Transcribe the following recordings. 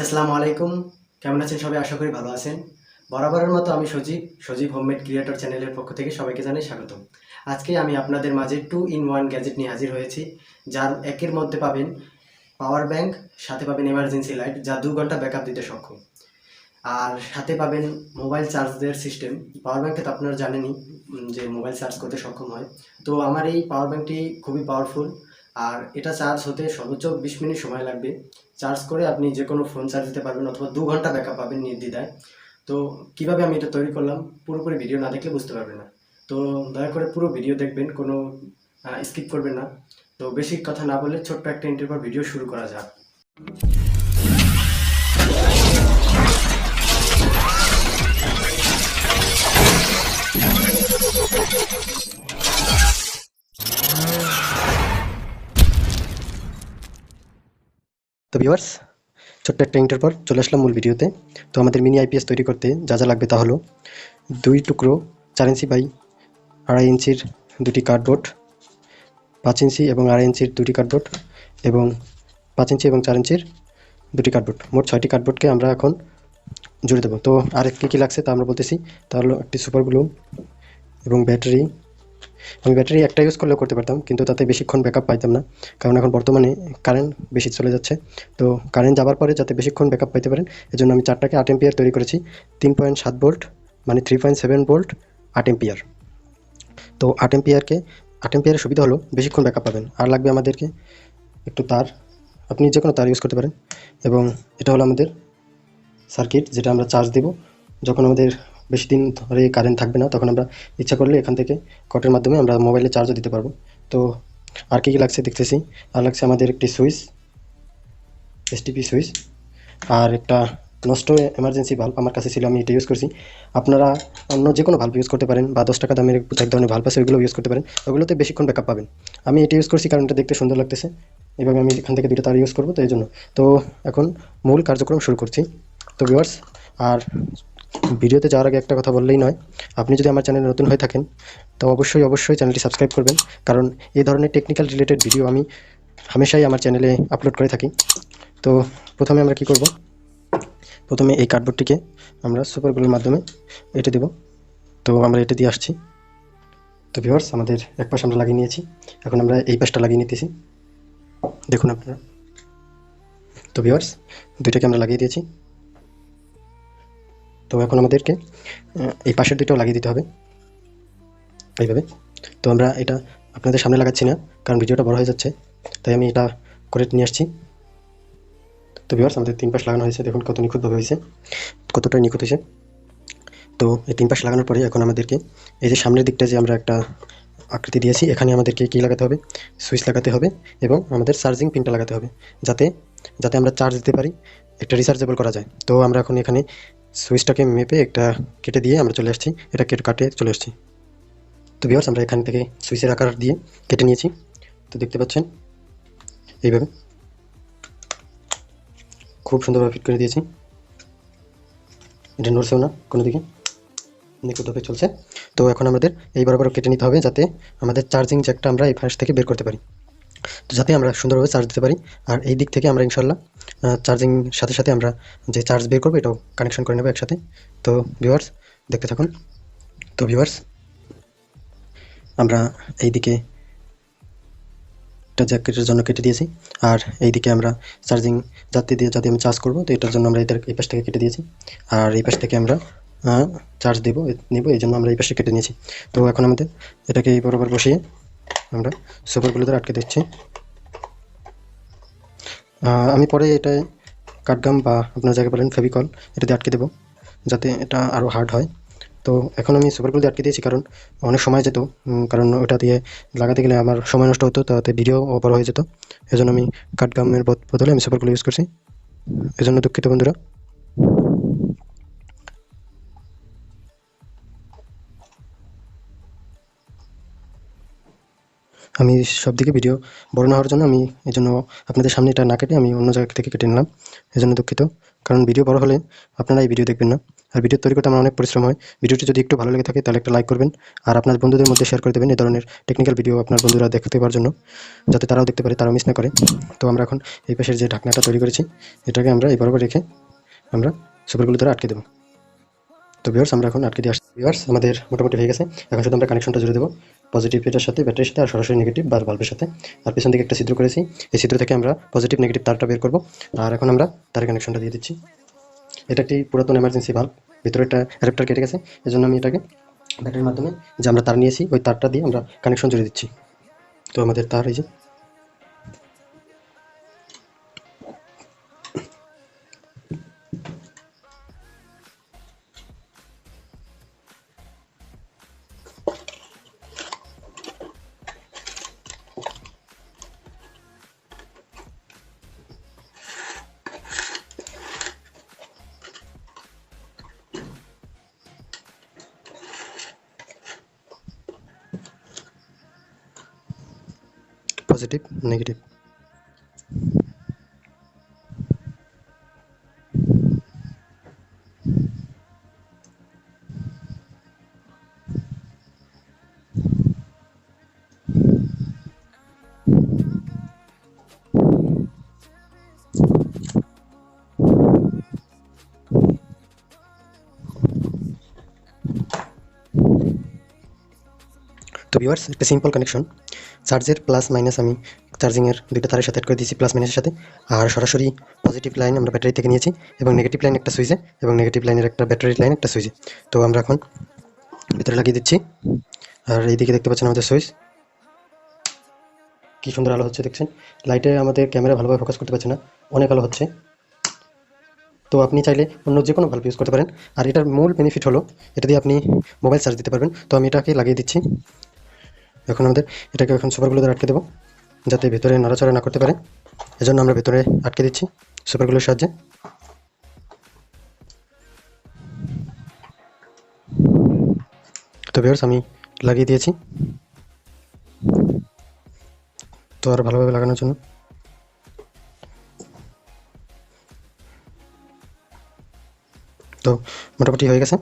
আসসালামু আলাইকুম। কেমন আছেন সবাই? আশা করি ভালো আছেন। বরাবরের মতো আমি সজীব হোমমেড ক্রিয়েটর চ্যানেলের পক্ষ থেকে সবাইকে জানাই স্বাগতম। আজকে আমি আপনাদের মাঝে 2 in 1 গ্যাজেট নিয়ে হাজির হয়েছি। যার একের মধ্যে পাবেন পাওয়ার ব্যাংক, সাথে পাবেন এমার্জেন্সি লাইট যা 2 ঘন্টা ব্যাকআপ দিতে সক্ষম। আর সাথে পাবেন মোবাইল চার্জ দেওয়ার সিস্টেম। পাওয়ার ব্যাংকে তো আপনারা জানেনই যে মোবাইল চার্জ করতে সক্ষম হয়। তো আমার এই পাওয়ার ব্যাংকটি খুবই পাওয়ারফুল, আর এটা চার্জ হতে সর্বোচ্চ 20 মিনিট সময় লাগবে। চার্জ করে আপনি যে কোনো ফোন চার্জ দিতে পারবেন অথবা 2 ঘন্টা ব্যাকআপ পাবেন নির্দ্বিধায়। তো কীভাবে আমি এটা তৈরি করলাম পুরোপুরি ভিডিও না দেখলে বুঝতে পারবেন না। তো দয়া করে পুরো ভিডিও দেখবেন, কোনো স্কিপ করবেন না। তো বেশি কথা না বলে ছোট্ট একটা ইন্টারভিউ পর ভিডিও শুরু করা যাক। তো ভিউয়ার্স, ছোট্ট একটা ইন্টার পর চলে আসলাম মূল ভিডিওতে। তো আমাদের মিনি আইপিএস তৈরি করতে যা যা লাগবে তা হলো 2 টুকরো 4 ইঞ্চি বাই 2.5 ইঞ্চির 2টি কার্ডবোর্ড, 5 ইঞ্চি এবং 2.5 ইঞ্চির 2টি কার্ডবোর্ড এবং 5 ইঞ্চি এবং 4 ইঞ্চির 2টি কার্ডবোর্ড। মোট 6টি কার্ডবোর্ডকে আমরা এখন জুড়ে দেবো। তো আর কী লাগছে তা আমরা বলতেছি। তা হলো একটি সুপার গ্লু এবং ব্যাটারি। আমি ব্যাটারি একটা ইউজ করলেও করতে পারতাম, কিন্তু তাতে বেশিক্ষণ ব্যাকআপ পাইতাম না, কারণ এখন বর্তমানে কারেন্ট বেশি চলে যাচ্ছে। তো কারেন্ট যাবার পরে যাতে বেশিক্ষণ ব্যাকআপ পাইতে পারেন, এজন্য আমি 4টাকে 8 এম্পিয়ার তৈরি করেছি। 3.7 ভোল্ট মানে 3.7 ভোল্ট 8 এম্পিয়ার। তো 8 এম্পিয়ারের সুবিধা হলো বেশিক্ষণ ব্যাকআপ পাবেন। আর লাগবে আমাদেরকে একটু তার, আপনি যে কোনো তার ইউজ করতে পারেন। এবং এটা হলো আমাদের সার্কিট, যেটা আমরা চার্জ দেব যখন আমাদের বেশি দিন ধরে কারেন্ট থাকবে না, তখন আমরা ইচ্ছা করলে এখান থেকে কটের মাধ্যমে আমরা মোবাইলে চার্জও দিতে পারবো। তো আর কী লাগছে দেখতেছি। আর লাগছে আমাদের একটি সুইচ, এসটিপি সুইচ, আর একটা নষ্ট এমার্জেন্সি ভাল্ব আমার কাছে ছিল, আমি এটা ইউজ করছি। আপনারা অন্য যে কোনো ভাল্ব ইউজ করতে পারেন, বা 10 টাকা দামের এক ধরনের ভাল্ব আছে ওইগুলো ইউজ করতে পারেন, ওগুলোতে বেশিক্ষণ ব্যাকআপ পাবেন। আমি এটা ইউজ করছি কারণ এটা দেখতে সুন্দর লাগতেছে। এভাবে আমি এখান থেকে 2টা তার ইউজ করবো, তো এই জন্য। তো এখন মূল কার্যক্রম শুরু করছি। তো ভিউয়ার্স, আর ভিডিওতে যাওয়ার আগে একটা কথা বললেই নয়, আপনি যদি আমার চ্যানেলে নতুন হয়ে থাকেন তো অবশ্যই চ্যানেলটি সাবস্ক্রাইব করবেন, কারণ এই ধরনের টেকনিক্যাল রিলেটেড ভিডিও আমি হামেশাই আমার চ্যানেলে আপলোড করে থাকি। তো প্রথমে আমরা কি করব, প্রথমে এই কার্ডবোর্ডটিকে আমরা সুপার গ্লুর মাধ্যমে এঁটে দেব। তো আমরা এঁটে দিয়ে আসছি। তো ভিউয়ার্স, আমাদের এক পাশ আমরা লাগিয়ে নিয়েছি, এখন আমরা এই পাশটা লাগিয়ে নিতেছি, দেখুন আপনারা। তো ভিউয়ার্স, 2টাকে আমরা লাগিয়ে দিয়েছি। তো এখন আমাদেরকে এই পাশের 2টাও লাগিয়ে দিতে হবে এইভাবে। তো আমরা এটা আপনাদের সামনে লাগাচ্ছি না, কারণ ভিডিওটা বড় হয়ে যাচ্ছে, তাই আমি এটা করে নিয়ে আসছি। তো ভিউয়ার্স, আমাদের 3 পাশ লাগানো হয়েছে, দেখুন কত নিখুঁতভাবে হয়েছে, কতটা নিখুঁত হয়েছে। তো এই 3 পাশ লাগানোর পরে এখন আমাদেরকে এই যে সামনের দিকটা যে আমরা একটা আকৃতি দিয়েছি, এখানে আমাদেরকে কী লাগাতে হবে, সুইচ লাগাতে হবে এবং আমাদের চার্জিং পিনটা লাগাতে হবে, যাতে আমরা চার্জ দিতে পারি, একটা রিচার্জেবল করা যায়। তো আমরা এখন এখানে সুইচটাকে মেপে একটা কেটে দিয়ে আমরা চলে আসছি, এটা কাটে চলে আসছি। তো ভিউয়ার্স, আমরা এখান থেকে সুইচের আকার দিয়ে কেটে নিয়েছি। তো দেখতে পাচ্ছেন এইভাবে খুব সুন্দরভাবে ফিট করে দিয়েছি, এটা নড়ছেও না কোনো দিকে, নিখুঁতভাবে চলছে। তো এখন আমাদের এই বরাবর কেটে নিতে হবে, যাতে আমাদের চার্জিং জ্যাকটা আমরা এই ফাঁস থেকে বের করতে পারি, তো যাতে আমরা সুন্দরভাবে চার্জ দিতে পারি। আর এই দিক থেকে আমরা ইনশাল্লাহ চার্জিং সাথে আমরা যে চার্জ বের করবো এটাও কানেকশন করে নেবো একসাথে। তো ভিউয়ার্স, দেখতে থাকুন। তো ভিউয়ার্স, আমরা এই দিকে একটা জ্যাকেটের জন্য কেটে দিয়েছি, আর এই দিকে আমরা চার্জিং যাতে আমি চার্জ করবো, তো এটার জন্য আমরা এই পাশ থেকে কেটে দিয়েছি। আর এই পাশ থেকে আমরা চার্জ নেব, এই জন্য আমরা এই পাশে কেটে নিয়েছি। তো এখন আমাদের এটাকে এই বরাবর বসিয়ে আমরা সুপারগুলো দ্বারা আটকে দিচ্ছি। আমি পরে এটায় কাঠগাম বা আপনার জায়গায় বলেন ফেভিকল, এটা দিয়ে আটকে দেবো, যাতে এটা আরও হার্ড হয়। তো এখন আমি সুপারগুলো দিয়ে আটকে দিয়েছি, কারণ অনেক সময় যেত, কারণ ওটা দিয়ে লাগাতে গেলে আমার সময় নষ্ট হতো, তাতে ভিডিও বড় হয়ে যেত। এজন্য আমি কাঠগামের বদলে আমি সুপারগুলো ইউজ করছি, এজন্য দুঃখিত বন্ধুরা। আমি সব দিকে ভিডিও বড় না হওয়ার জন্য আমি এই জন্য আপনাদের সামনে এটা না কেটে আমি অন্য জায়গা থেকে কেটে নিলাম, এজন্য দুঃখিত। কারণ ভিডিও বড় হলে আপনারা এই ভিডিও দেখবেন না, আর ভিডিও তৈরি করতে আমার অনেক পরিশ্রম হয়। ভিডিওটি যদি একটু ভালো লেগে থাকে তাহলে একটা লাইক করবেন, আর আপনার বন্ধুদের মধ্যে শেয়ার করে দেবেন এই ধরনের টেকনিক্যাল ভিডিও আপনার বন্ধুরা দেখতে পাওয়ার জন্য, যাতে তারাও দেখতে পারে, তারাও মিস না করে। তো আমরা এখন এই পাশের যে ঢাকনাটা তৈরি করেছি এটাকে আমরা এই বরাবর রেখে আমরা সুপারগুলো দ্বারা আটকে দেবো। তো ভিউয়ার্স আমরা এখন আটকে দিয়ে আসছি। ভিউয়ার্স আমাদের মোটামুটি হয়ে গেছে। এখন শুধু আমরা কানেকশনটা জুড়ে দেবো পজিটিভ এটার সাথে, ব্যাটারির সাথে, আর সরাসরি নেগেটিভ বা বাল্বের সাথে। আর পেছন দিকে একটা ছিদ্র করেছি, এই ছিদ্র থেকে আমরা পজিটিভ নেগেটিভ তারটা বের করব। আর এখন আমরা তারের কানেকশনটা দিয়ে দিচ্ছি। এটা একটি পুরাতন এমার্জেন্সি বাল্ব, ভিতরে একটা অ্যাডাপ্টার কেটে গেছে, এজন্য আমি এটাকে ব্যাটারির মাধ্যমে যে আমরা তার নিয়েছি ওই তারটা দিয়ে আমরা কানেকশন জুড়ে দিচ্ছি। তো আমাদের তার এই যে পজিটিভ নেগেটিভ। তো ভিউয়ার্স একটা সিম্পল কানেকশন, চার্জের প্লাস মাইনাস আমি চার্জিংয়ের দুইটা তারের সাথে অ্যাড করে দিয়েছি প্লাস মাইনাসের সাথে, আর সরাসরি পজিটিভ লাইন আমরা ব্যাটারি থেকে নিয়েছি এবং নেগেটিভ লাইন একটা সুইচে এবং নেগেটিভ লাইনের একটা ব্যাটারির লাইন একটা সুইচে। তো আমরা এখন ভিতরে লাগিয়ে দিচ্ছি। আর এইদিকে দেখতে পাচ্ছেন আমাদের সুইচ, কি সুন্দর আলো হচ্ছে দেখছেন। লাইটে আমাদের ক্যামেরা ভালোভাবে ফোকাস করতে পারছে না, অনেক আলো হচ্ছে। তো আপনি চাইলে অন্য যে কোনো বাল্ব ইউজ করতে পারেন। আর এটার মূল বেনিফিট হলো এটা দিয়ে আপনি মোবাইল চার্জ দিতে পারবেন। তো আমি এটাকে লাগিয়ে দিচ্ছি। এখন আমাদের এটাকে এখন সুপারগুলো দ্বারা আটকে দেবো, যাতে ভেতরে নড়াচড়া না করতে পারে, এজন্য আমরা ভেতরে আটকে দিচ্ছি সুপারগুলোর সাহায্যে। তো ভিউয়ার্স আমি লাগিয়ে দিয়েছি। তো আর ভালোভাবে লাগানোর জন্য তো মোটামুটি হয়ে গেছে।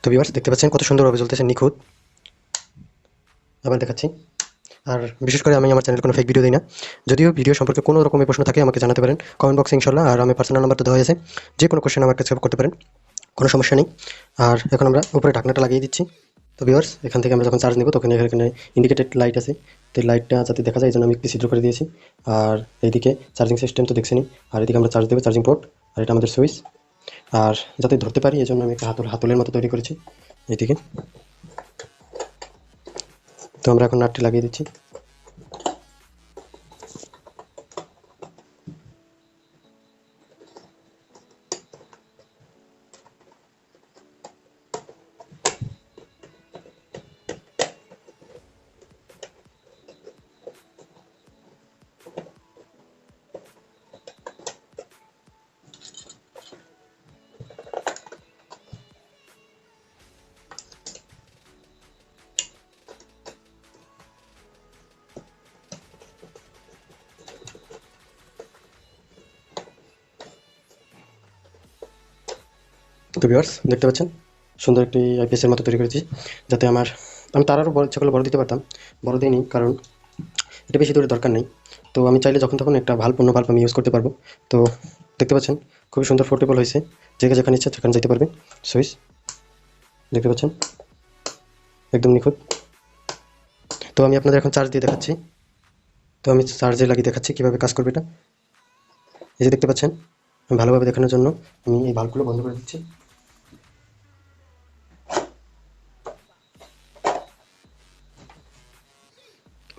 তো ভিউয়ার্স দেখতে পাচ্ছেন কত সুন্দরভাবে চলতেছে, নিখুঁত। আবার দেখাচ্ছি। আর বিশেষ করে আমি আমার চ্যানেলে কোনো ফেক ভিডিও দিই না। যদিও ভিডিও সম্পর্কে কোনো রকমের প্রশ্ন থাকে আমাকে জানাতে পারেন কমেন্ট বক্সে ইনশাল্লাহ। আর আমি পার্সোনাল নাম্বারটা দেওয়া হয়েছে, যে কোনো কোশ্চেন আমার কাছে করতে পারেন, কোনো সমস্যা নেই। আর এখন আমরা উপরে ঢাকনাটা লাগিয়ে দিচ্ছি। তো ভিউয়ার্স এখান থেকে আমরা যখন চার্জ নেব তখন এখানে ইন্ডিকেটেড লাইট আছে, তো এই লাইটটা যাতে দেখা যায় এই জন্য আমি একটু ছিদ্র করে দিয়েছি। আর এইদিকে চার্জিং সিস্টেম তো দেখছেনই, আর এদিকে আমরা চার্জ দেবো, চার্জিং পোর্ট, আর এটা আমাদের সুইচ। আর যাতে ধরতে পারি এই জন্য আমি একটা হাতলের মতো তৈরি করেছি এইদিকে। তো আমরা এখন নাটটি লাগিয়ে দিচ্ছি। তো ভিউয়ার্স দেখতে পাচ্ছেন সুন্দর একটি আইপিএস এর মতো তৈরি করেছি, যাতে আমার আমি তার আরও বড় ইচ্ছা করলে বড় দিতে পারতাম, বড় দিইনি কারণ এটা বেশি দূরে দরকার নেই। তো আমি চাইলে যখন তখন একটা ভাল্ব, অন্য ভাল্ব আমি ইউজ করতে পারবো। তো দেখতে পাচ্ছেন খুবই সুন্দর পোর্টেবল হয়েছে, যেখানে ইচ্ছা সেখানে যেতে পারবে। সুইচ দেখতে পাচ্ছেন একদম নিখুঁত। তো আমি আপনাদের এখন চার্জ দিয়ে দেখাচ্ছি। তো আমি চার্জে লাগিয়ে দেখাচ্ছি কীভাবে কাজ করবে এটা। এই যে দেখতে পাচ্ছেন, আমি ভালোভাবে দেখানোর জন্য আমি এই ভাল্বগুলো বন্ধ করে দিচ্ছি।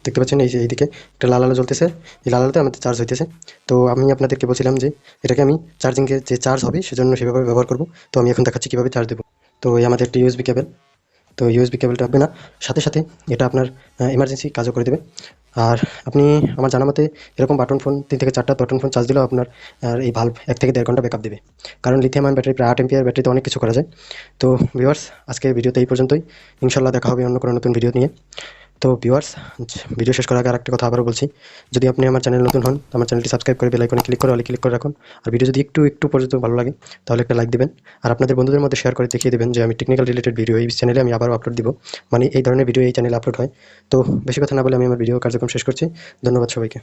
দেখতে পাচ্ছেন এই যে এইদিকে একটা লাল আলো জ্বলতেছে, এই লাল আলোতে আমাদের চার্জ হইতেছে। তো আমি আপনাদেরকে বলছিলাম যে এটাকে আমি চার্জিংয়ে যে চার্জ হবে সেজন্য সেভাবে ব্যবহার করব। তো আমি এখন দেখাচ্ছি কীভাবে চার্জ দেবো। তো এই আমাদের একটা ইউএসবি কেবল। তো ইউএসবি কেবলটা হবে না, সাথে সাথে এটা আপনার এমার্জেন্সি কাজও করে দেবে। আর আপনি আমার জানা মতে এরকম বাটন ফোন 3 থেকে 4টা বাটন ফোন চার্জ দিলেও আপনার এই ভাল্ব 1 থেকে 1.5 ঘন্টা ব্যাকআপ দেবে। কারণ লিথিয়াম আয়ন ব্যাটারি প্রায় 8 এম্পিয়ার ব্যাটারিতে অনেক কিছু করা যায়। তো ভিউয়ার্স, আজকের ভিডিওতে এই পর্যন্তই। ইনশাল্লাহ দেখা হবে অন্য কোনো নতুন ভিডিও নিয়ে। তো ভিউয়ার্স, ভিডিও শেষ করার আগে আরেকটা কথা আবারও বলছি, যদি আপনি আমার চ্যানেল নতুন হন, আমার চ্যানেলটি সাবস্ক্রাইব করে বেল আইকনে ক্লিক করে অলে ক্লিক করে রাখুন। আর ভিডিও যদি একটু পর্যন্ত ভালো লাগে তাহলে একটা লাইক দিবেন। আর আপনাদের বন্ধুদের মধ্যে শেয়ার করে দেখিয়ে দেবেন যে আমি টেকনিক্যাল রিলেটেড ভিডিও এই চ্যানেলে আমি আবারও আপলোড দিব, মানে এই ধরনের ভিডিও এই চ্যানেলে আপলোড হয়। তো বেশি কথা না বলে আমি আমার ভিডিও কার্যক্রম শেষ করছি। ধন্যবাদ সবাইকে।